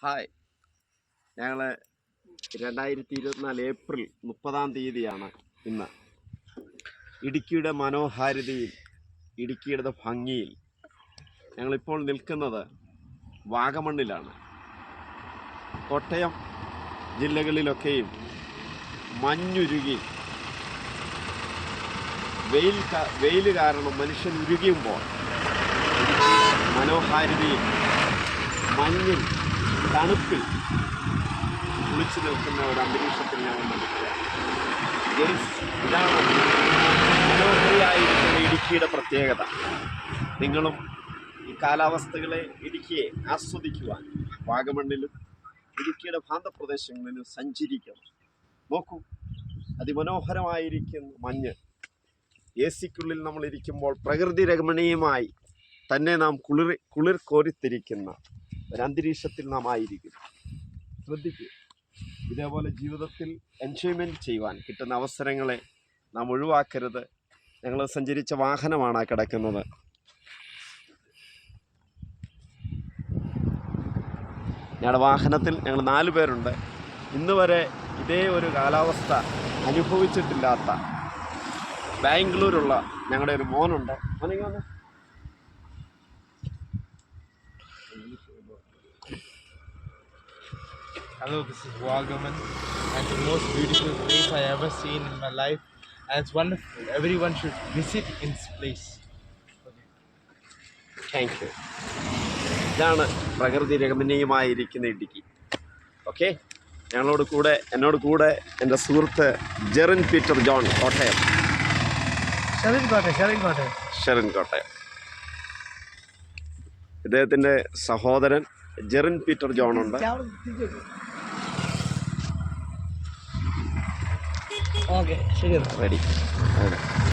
Hi, ഞങ്ങൾ 2024 April 30-ാം തീയതിയാണ് ഇന്ന്. ഇടുക്കിയുടെ മനോഹാരിതയിൽ, ഇടുക്കിയുടെ ഭംഗിയിൽ ഞങ്ങളിപ്പോൾ നിൽക്കുന്നത് വാഗമണ്ണിലാണ്. കോട്ടയം ജില്ലകളിലൊക്കെയും മഞ്ഞുരുകി വെയിൽ കാരണം മനുഷ്യൻ ഉരുകിയുമ്പോൾ മനോഹാരിതയിൽ മഞ്ഞിൽ തണുപ്പിൽ കുളിച്ചു നിൽക്കുന്ന ഒരു അന്തരീക്ഷത്തിൽ ഞാൻ വന്നിരിക്കുക. ഇതാണ് മനോഹരിയായിരിക്കുന്ന ഇടുക്കിയുടെ പ്രത്യേകത. നിങ്ങളും ഈ കാലാവസ്ഥകളെ, ഇടുക്കിയെ ആസ്വദിക്കുവാൻ വാഗമണ്ണിലും ഇടുക്കിയുടെ പ്രാന്തപ്രദേശങ്ങളിലും സഞ്ചരിക്കണം. നോക്കൂ, അതിമനോഹരമായിരിക്കുന്ന മഞ്ഞ്. AC-ക്കുള്ളിൽ നമ്മളിരിക്കുമ്പോൾ പ്രകൃതി രമണീയമായി തന്നെ നാം കുളിർ കോരിത്തിരിക്കുന്ന ഒരന്തരീക്ഷത്തിൽ നാം ആയിരിക്കും. ശ്രദ്ധിക്കുക, ഇതേപോലെ ജീവിതത്തിൽ എൻജോയ്മെൻറ്റ് ചെയ്യുവാൻ കിട്ടുന്ന അവസരങ്ങളെ നാം ഒഴിവാക്കരുത്. ഞങ്ങൾ സഞ്ചരിച്ച വാഹനമാണ് കിടക്കുന്നത്. ഞങ്ങളുടെ വാഹനത്തിൽ ഞങ്ങൾ 4 പേരുണ്ട്. ഇന്ന് വരെ ഇതേ ഒരു കാലാവസ്ഥ അനുഭവിച്ചിട്ടില്ലാത്ത ബാംഗ്ലൂരുള്ള ഞങ്ങളുടെ ഒരു മോനുണ്ട്. മോനിങ്ങനെ Hello, this is Wagaman, and the most beautiful place I ever seen in my life, and it's wonderful. Everyone should visit in this place. Thank you. ഇതാണ് പ്രകൃതി രമണീയമായിരിക്കുന്ന ഇടുക്കി. ഓക്കെ, എന്നോട് കൂടെ എൻ്റെ സുഹൃത്ത് ജെറിൻ പീറ്റർ ജോൺ, കോട്ടയം. ഷെറിൻ കോട്ടയം. ഇദ്ദേഹത്തിൻ്റെ സഹോദരൻ ജെറിൻ പീറ്റർ ജോൺ ഉണ്ട്. Okay, ശരി. റെഡി.